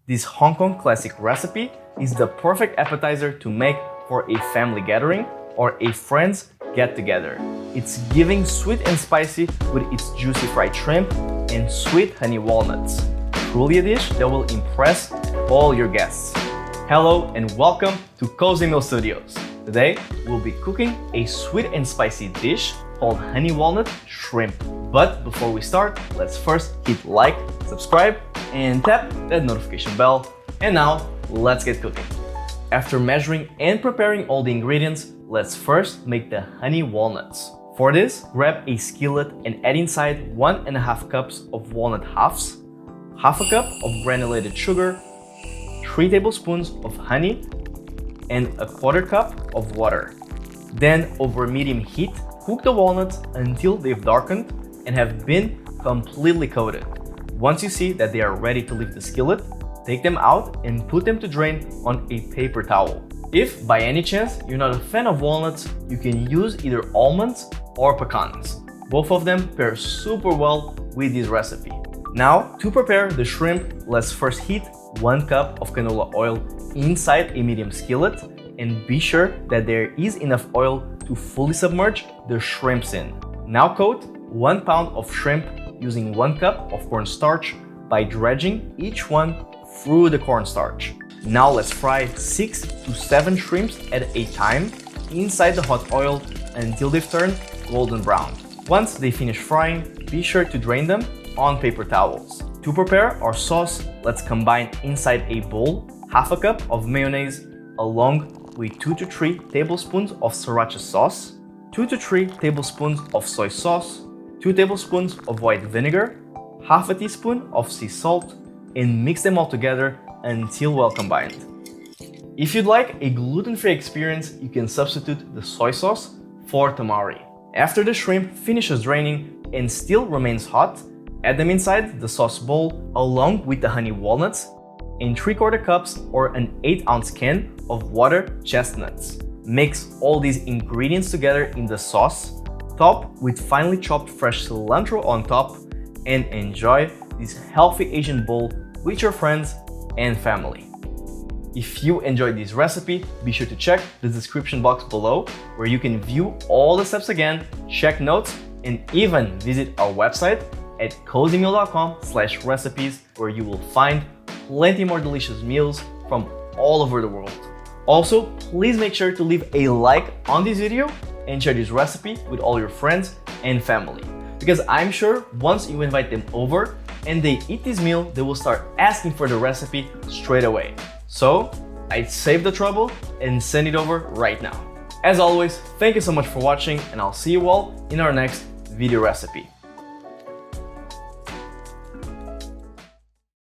This Hong Kong classic recipe is the perfect appetizer to make for a family gathering or a friends get-together. It's giving sweet and spicy with its juicy fried shrimp and sweet honey walnuts. Truly a dish that will impress all your guests. Hello and welcome to Cozymeal Studios. Today, we'll be cooking a sweet and spicy dish called honey walnut shrimp. But before we start, let's first hit like, subscribe, and tap that notification bell. And now, let's get cooking. After measuring and preparing all the ingredients, let's first make the honey walnuts. For this, grab a skillet and add inside 1.5 cups of walnut halves, half a cup of granulated sugar, 3 tablespoons of honey, and a 1/4 cup of water. Then, over medium heat, cook the walnuts until they've darkened and have been completely coated. Once you see that they are ready to leave the skillet, take them out and put them to drain on a paper towel. If by any chance you're not a fan of walnuts, you can use either almonds or pecans. Both of them pair super well with this recipe. Now, to prepare the shrimp, let's first heat 1 cup of canola oil inside a medium skillet and be sure that there is enough oil to fully submerge the shrimps in. Now coat 1 pound of shrimp using 1 cup of cornstarch by dredging each one through the cornstarch. Now let's fry 6 to 7 shrimps at a time inside the hot oil until they've turned golden brown. Once they finish frying, be sure to drain them on paper towels. To prepare our sauce, let's combine inside a bowl half a cup of mayonnaise along with 2 to 3 tablespoons of Sriracha sauce, 2 to 3 tablespoons of soy sauce, 2 tablespoons of white vinegar, half a teaspoon of sea salt, and mix them all together until well combined. If you'd like a gluten-free experience, you can substitute the soy sauce for tamari. After the shrimp finishes draining and still remains hot, add them inside the sauce bowl along with the honey walnuts and 3/4 cups or an 8-ounce can of water chestnuts. Mix all these ingredients together in the sauce, top with finely chopped fresh cilantro on top, and enjoy this healthy Asian bowl with your friends and family. If you enjoyed this recipe, be sure to check the description box below where you can view all the steps again, check notes, and even visit our website at cozymeal.com/recipes where you will find plenty more delicious meals from all over the world. Also, please make sure to leave a like on this video and share this recipe with all your friends and family. Because I'm sure once you invite them over and they eat this meal, they will start asking for the recipe straight away. So, I'd save the trouble and send it over right now. As always, thank you so much for watching and I'll see you all in our next video recipe.